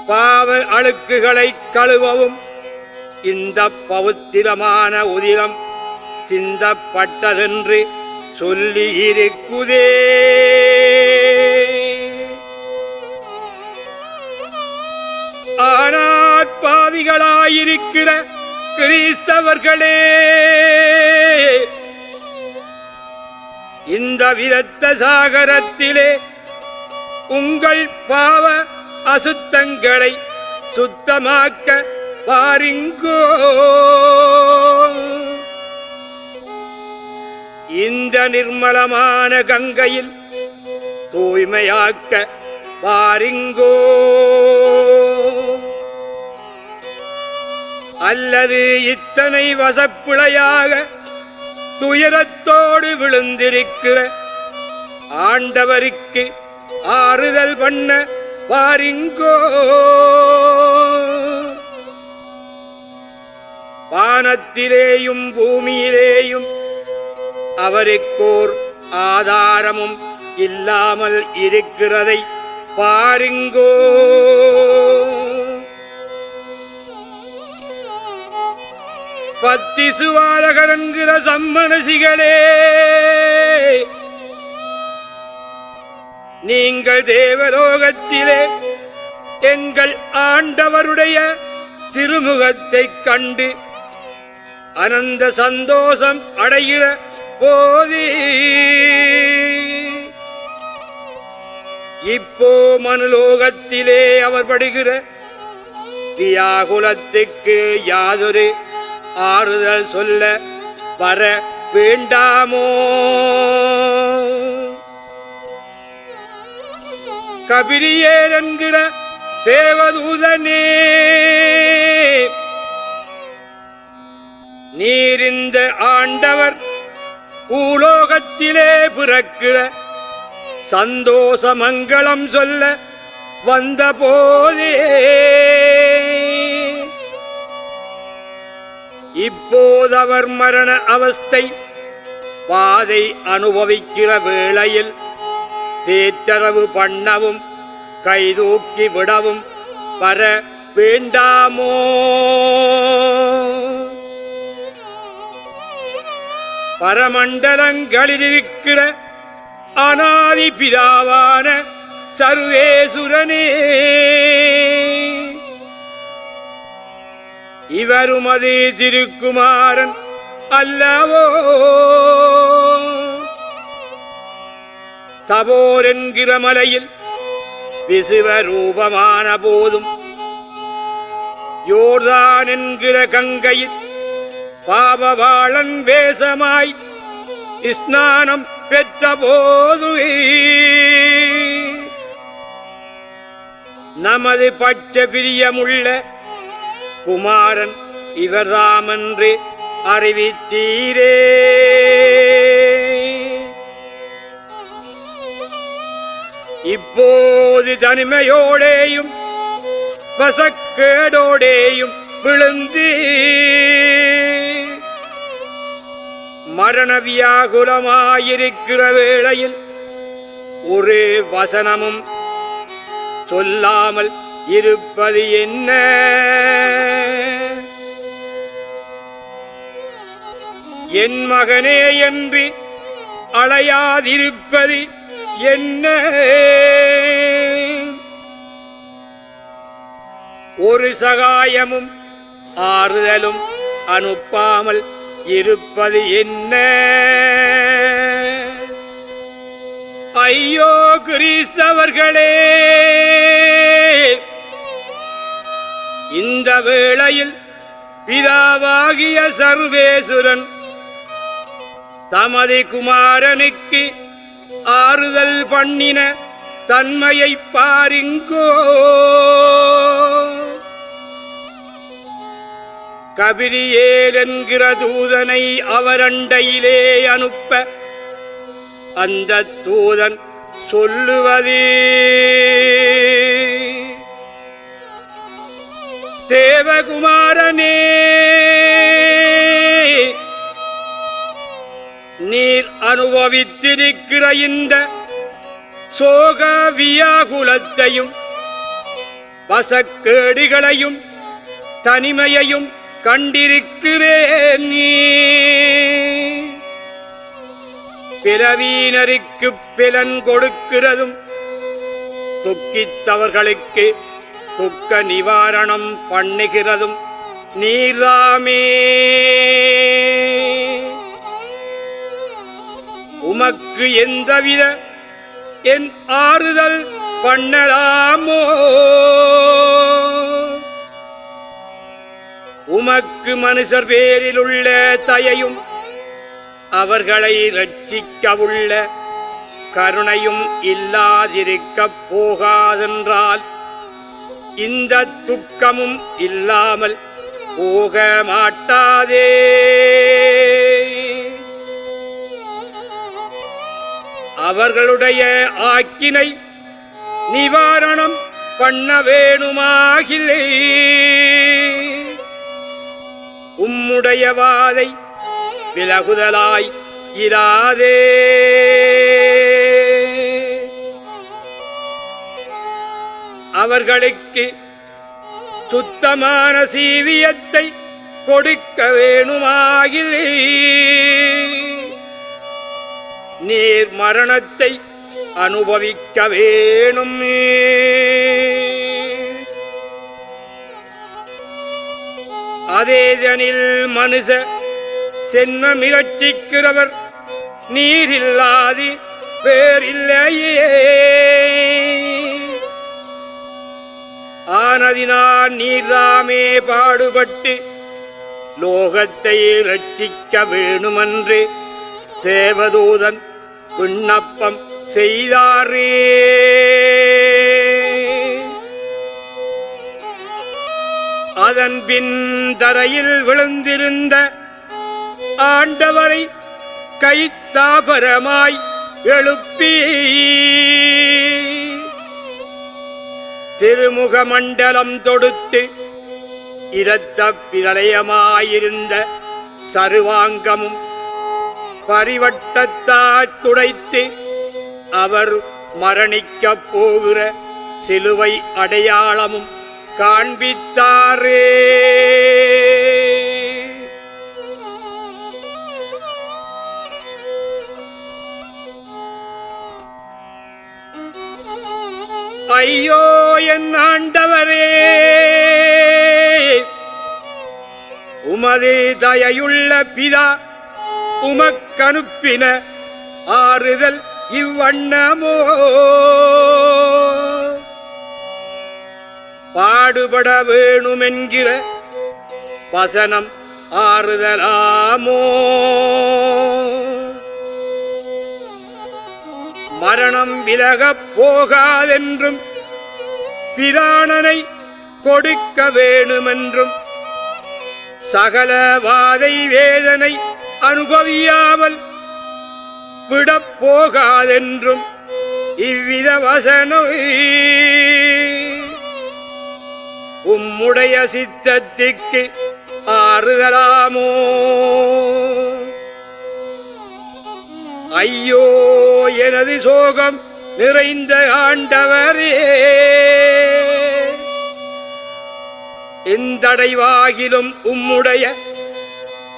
பாவ அழுக்குகளை கழுவவும் இந்த பவித்திரமான உதிரம் சிந்தப்பட்டதென்று சொல்லி இருக்குதே. ஆனால் பாவிகளாயிருக்கிற கிறிஸ்தவர்களே, இந்த விரத்த சாகரத்திலே உங்கள் பாவ அசுத்தங்களை சுத்தமாக்க பாருங்கோ. இந்த நிர்மலமான கங்கையில் தூய்மையாக்க பாருங்கோ. அல்லது இத்தனை வசப்பிழையாக துயரத்தோடு விழுந்திருக்கிற ஆண்டவருக்கு ஆறுதல் பண்ண பாருங்கோ. வானத்திலேயும் பூமியிலேயும் அவருக்கோர் ஆதாரமும் இல்லாமல் இருக்கிறதை பாருங்கோ. பத்திசுவாரகர் என்கிற சம்மனசிகளே, நீங்கள் தேவலோகத்திலே எங்கள் ஆண்டவருடைய திருமுகத்தைக் கண்டு அனந்த சந்தோஷம் அடைகிற போதே இப்போ மனுலோகத்திலே அவர் படுகிற வியாகுலத்துக்கு யாதொரு ஆறுதல் சொல்ல வர வேண்டாமோ? கபிரியேல் என்கிற தேவதூதனே, நீர் இந்த ஆண்டவர் பூலோகத்திலே பிறக்கிற சந்தோஷ மங்களம் சொல்ல வந்த போதே இப்போதவர் மரண அவஸ்தை பாதை அனுபவிக்கிற வேளையில் தேற்றரவு பண்ணவும் கைதூக்கி விடவும் வர வேண்டாமோ? பரமண்டலங்களில் இருக்கிற அநாதி பிதாவான சர்வேசுரனே, இவருமது திருக்குமாரன் அல்லவோ? தபோர் என்கிற மலையில் விசுவரூபமான போதும், யோர்தான் என்கிற கங்கையில் பாபவாளன் வேஷமாய் ஸ்நானம் பெற்ற போதுவே நமது பட்ச பிரியமுள்ள குமாரன் இவர்தாமென்று அறிவித்தீரே. இப்போது தனிமையோடேயும் வசக்கேடோடேயும் விழுந்து மரண வியாகுலமாயிருக்கிற வேளையில் ஒரு வசனமும் சொல்லாமல் இருப்பது என்ன? என் மகனே என்று அழையாதிருப்பது என்ன? ஒரு சகாயமும் ஆறுதலும் அனுப்பாமல் இருப்பது என்ன? ஐயோ கிறிஸ்தவர்களே, இந்த வேளையில் பிதாவாகிய சர்வேசுரன் தமது குமாரனுக்கு ஆறுதல் பண்ணின தன்மையை பாருங்கோ. கபிரியேல் என்கிற தூதனை அவரண்டையிலே அனுப்ப அந்த தூதன் சொல்லுவது, தேவகுமாரனே, நீர் அனுபவித்திருக்கிற இந்த சோக வியாகுலத்தையும் வசக்கேடுகளையும் தனிமையையும் கண்டிருக்கிறேன். பிறவீனருக்கு பிலன் கொடுக்கிறதும் துக்கித்தவர்களுக்கு துக்க நிவாரணம் பண்ணுகிறதும் நீர்தாமே. உமக்கு எந்தவித என் ஆறுதல் பண்ணலாமோ? உமக்கு மனுஷர் பேரில் உள்ள தயையும் அவர்களை இரட்சிக்கவுள்ள கருணையும் இல்லாதிருக்கப் போகாதென்றால் இந்த துக்கமும் இல்லாமல் போக மாட்டாதே. அவர்களுடைய ஆக்கினை நிவாரணம் பண்ண வேணுமாகிலே உம்முடைய வாதை விலகுதலாய் இராதே. அவர்களுக்கு சுத்தமான சீவியத்தை கொடுக்க வேணுமாகிலே நீர் மரணத்தை அனுபவிக்க வேணும். அதேதனில் மனுஷ சென்ம மிரட்சிக்கிறவர் நீரில்லாது வேறில்லையே. ஆனதினால் நீர்தாமே பாடுபட்டு லோகத்தை ரட்சிக்க வேணுமென்று தேவதூதன் விண்ணப்பம் செய்தாரே. அதன் பின் தரையில் விழுந்திருந்த ஆண்டவரை கைத்தாபரமாய் எழுப்பி திருமுக மண்டலம் தொடுத்து இரத்த பிரளயமாயிருந்த சருவாங்கமும் பரிவட்டத்தால் துடைத்து அவர் மரணிக்கப் போகிற சிலுவை அடையாளமும் காண்பித்தாரே. ஐயோ என் ஆண்டவரே, உமது தயையுள்ள பிதா உமக்கனுப்பின ஆறுதல் இவ்வண்ணமோ. பாடுபட வேணுமென்கிற வசனம் ஆறுதலாமோ. மரணம் விலகப் போகாதென்றும் பிராணனை கொடுக்க வேணுமென்றும் சகல வாதை வேதனை அனுபவியாமல் விடப்போகாதென்றும் இவ்வித வசனம் உம்முடைய சித்தத்திற்கு ஆறுதலாமோ. ஐயோ எனது சோகம் நிறைந்த ஆண்டவரே, எந்தடைவாகிலும் உம்முடைய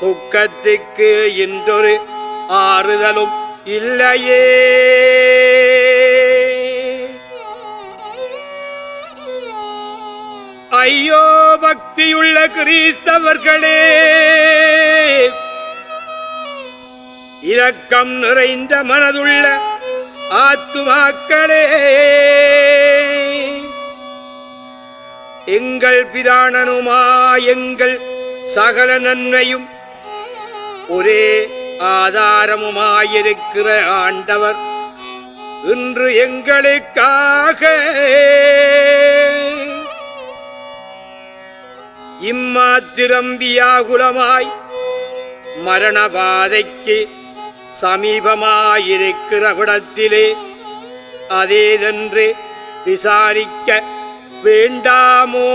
துக்கத்துக்கு இன்றொரு ஆறுதலும் இல்லையே. ஐயோ பக்தியுள்ள கிறிஸ்தவர்களே, இரக்கம் நிறைந்த மனதுள்ள ஆத்துமாக்களே, எங்கள் பிராணனுமா எங்கள் சகல நன்மையும் ஒரே ஆதாரமுமாயிருக்கிற ஆண்டவர் இன்று எங்களுக்காக இம்மாத்திரம் வியாகுலமாய் மரணபாதைக்கு சமீபமாயிருக்கிற விடத்திலே அதேதென்று விசாரிக்க வேண்டாமோ.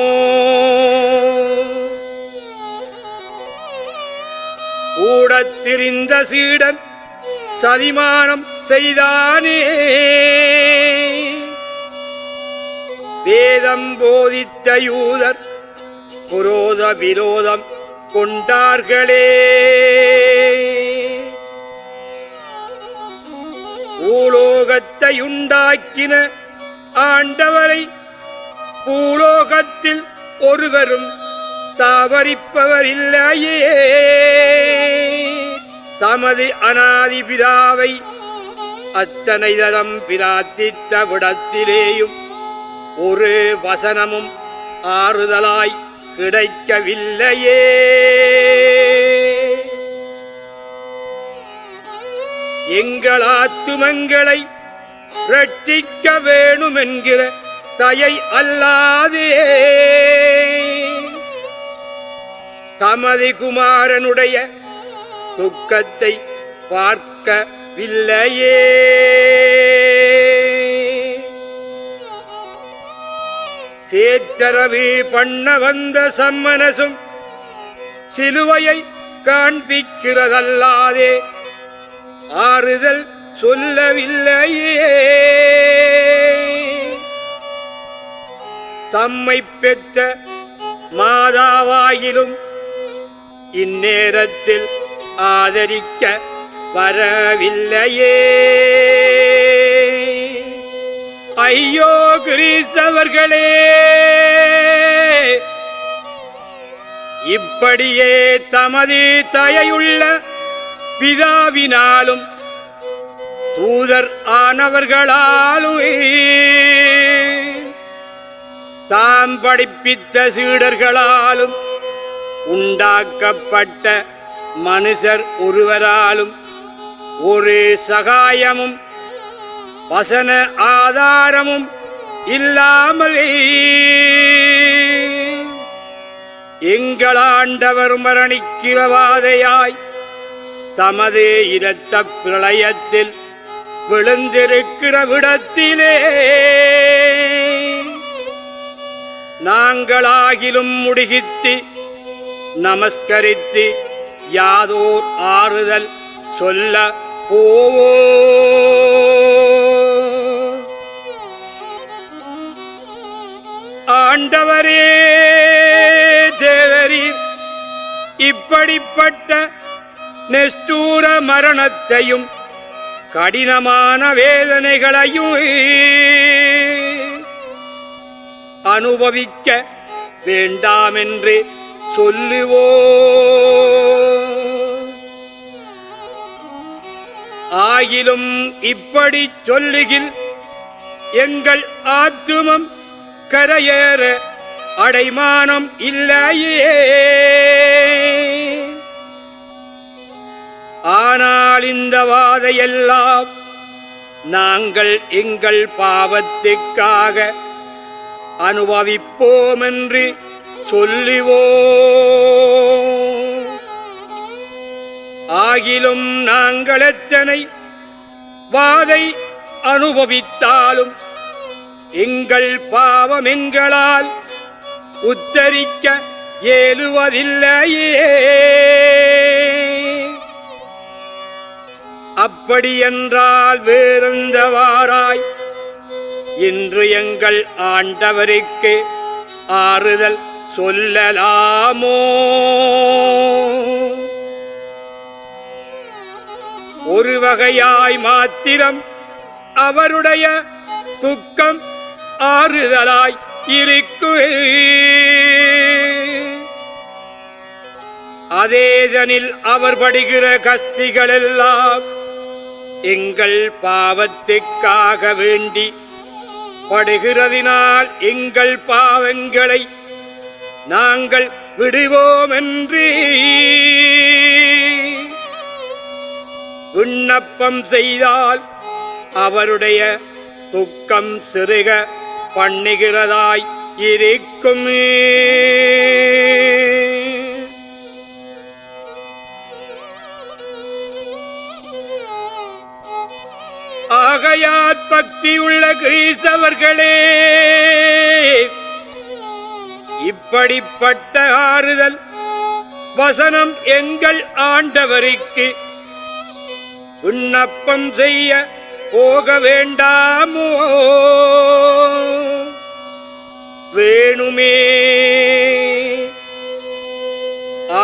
கூடத்திரிந்த சீடன் சதிமானம் செய்தானே, வேதம் போதித்த யூதர் புரோத விரோதம் கொண்டார்களே. பூலோகத்தை உண்டாக்கின ஆண்டவரை பூலோகத்தில் ஒருவரும் தாவரிப்பவர் இல்லையே. தமது அநாதி பிதாவை அத்தனை தரம் பிரார்த்தித்த விடத்திலேயும் ஒரு வசனமும் ஆறுதலாய் கிடைக்கவில்லையே. எங்கள் ஆத்துமங்களை ரட்சிக்க வேணுமென்கிற தயை அல்லாதே தமது குமாரனுடைய துக்கத்தை பார்க்கவில்லையே. தேற்றரவு பண்ண வந்த சம்மனசும் சிலுவையை காண்பிக்கிறதல்லாதே ஆறுதல் சொல்லவில்லையே. தம்மை பெற்ற மாதாவாயிலும் இந்நேரத்தில் ஆதரிக்க வரவில்லையே. ஐயோ கிறிஸ்தவர்களே, இப்படியே தமது தயையுள்ள பிதாவினாலும் தூதர் ஆனவர்களாலும் தாம் படிப்பித்த சீடர்களாலும் உண்டாக்கப்பட்ட மனுஷர் ஒருவராலும் ஒரு சகாயமும் வசன ஆதாரமும் இல்லாமல் எங்கள் ஆண்டவர் மரணிக்கிறவாதையாய் தமது இரத்த பிரளயத்தில் விழுந்திருக்கிற விடத்திலே நாங்களாகிலும் முடிகித்து நமஸ்கரித்து யாதோர் ஆறுதல் சொல்ல போவோ. ஆண்டவரே தேவரீர், இப்படிப்பட்ட நெஷ்டூர மரணத்தையும் கடினமான வேதனைகளையும் அனுபவிக்க வேண்டாமென்று சொல்லுவோ. ஆகிலும் இப்படி சொல்லுகில் எங்கள் ஆத்துமம் கரையேற அடைமானம் இல்லையே. ஆனால் இந்த வாதையெல்லாம் நாங்கள் எங்கள் பாவத்துக்காக அனுபவிப்போம் என்று சொல்லுவோ. ஆகிலும் நாங்கள் எத்தனை வாதை அனுபவித்தாலும் எங்கள் பாவம் எங்களால் உத்தரிக்க இயலுவதில்லையே. அப்படியென்றால் வேறெந்தவாறாய் இன்று எங்கள் ஆண்டவருக்கு ஆறுதல் சொல்லலாமோ? ஒரு வகையாய் மாத்திரம் அவருடைய துக்கம் ஆறுதலாய் இருக்கும். அதேதனில் அவர் படுகிற கஷ்டிகள் எல்லாம் எங்கள் பாவத்துக்காக வேண்டி படுகிறதினால் எங்கள் பாவங்களை நாங்கள் விடுவோம் என்று விண்ணப்பம் செய்தால் அவருடைய துக்கம் சிறுக பண்ணுகிறதாய் இருக்கும். ஆகையால் பக்தியுள்ள கிறிஸ்தவர்களே, இப்படிப்பட்ட ஆறுதல் வசனம் எங்கள் ஆண்டவருக்கு விண்ணப்பம் செய்ய போக வேண்டாமோ? வேணுமே.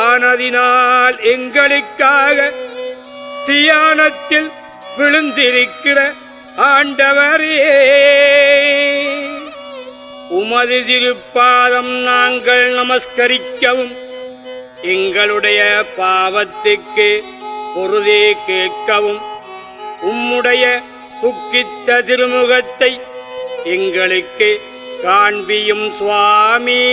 ஆனதினால் எங்களுக்காக தியானத்தில் விழுந்திருக்கிற ஆண்டவரே, உமது திருப்பாதம் நாங்கள் நமஸ்கரிக்கவும் எங்களுடைய பாவத்துக்கு பொருதே கேட்கவும் உம்முடைய துக்கித்த திருமுகத்தை எங்களுக்கு காண்பியும் சுவாமி.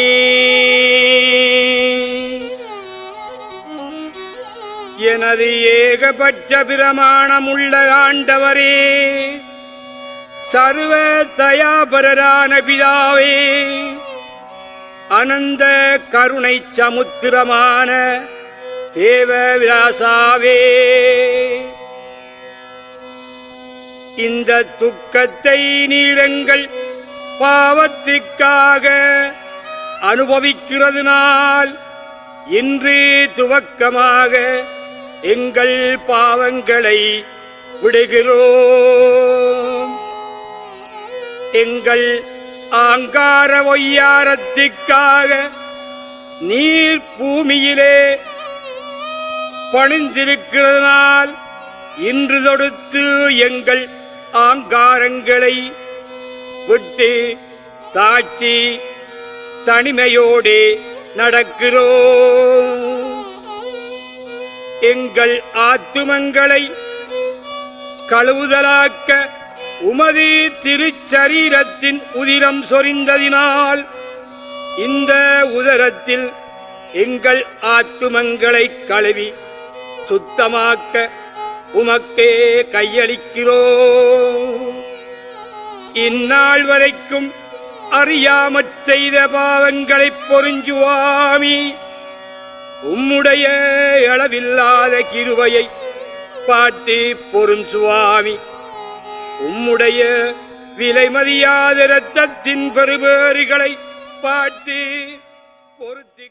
எனது ஏகபட்ச பிரமாணமுள்ள ஆண்டவரே, சர்வ தயாபரரான பிதாவே, அனந்த கருணை சமுத்திரமான தேவ விலாசாவே, இந்த துக்கத்தை நீரங்கள் பாவத்திற்காக அனுபவிக்கிறதுனால் இன்று துவக்கமாக எங்கள் பாவங்களை விடுகிறோம். எங்கள் ஆங்கார ஒய்யாரத்திற்காக நீர் பூமியிலே பணிந்திருக்கிறதனால் இன்று தொடுத்து எங்கள் ஆங்காரங்களை விட்டு தாட்சி தனிமையோடு நடக்கிறோம். எங்கள் ஆத்துமங்களை கழுவுதலாக்க உமது திருச்சரீரத்தின் உதிரம் சொரிந்ததினால் இந்த உதரத்தில் எங்கள் ஆத்துமங்களை கழுவி சுத்தமாக்க உமக்கே கையளிக்கிறோம். இந்நாள் வரைக்கும் அறியாமற் செய்த பாவங்களை பொறிஞ்சுவாமி உம்முடைய அளவில்லாத கிருபையை பாட்டு பொருஞ்சுவாமி உம்முடைய விலைமதியாத இரத்தத்தின் பெருபேறுகளை பாட்டு பொருத்தி